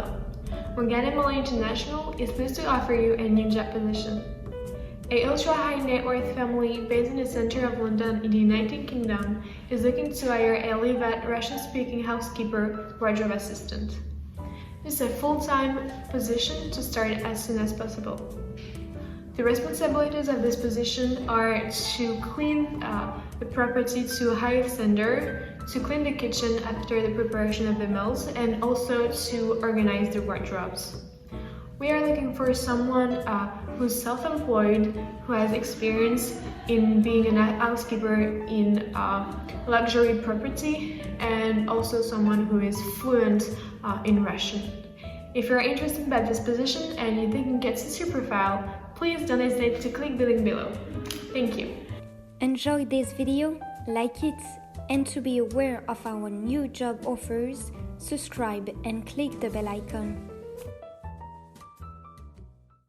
Hello, Mallet International is pleased to offer you a new job position. A ultra-high net worth family based in the center of London in the United Kingdom is looking to hire a live-at Russian-speaking housekeeper wardrobe assistant. This is a full-time position to start as soon as possible. The responsibilities of this position are to clean the property to a high standard, to clean the kitchen after the preparation of the meals, and also to organize the wardrobes. We are looking for someone who's self-employed, who has experience in being a housekeeper in luxury property, and also someone who is fluent in Russian. If you're interested about this position and you think it fits your profile, please don't hesitate to click the link below. Thank you. Enjoy this video, like it, and to be aware of our new job offers, subscribe and click the bell icon.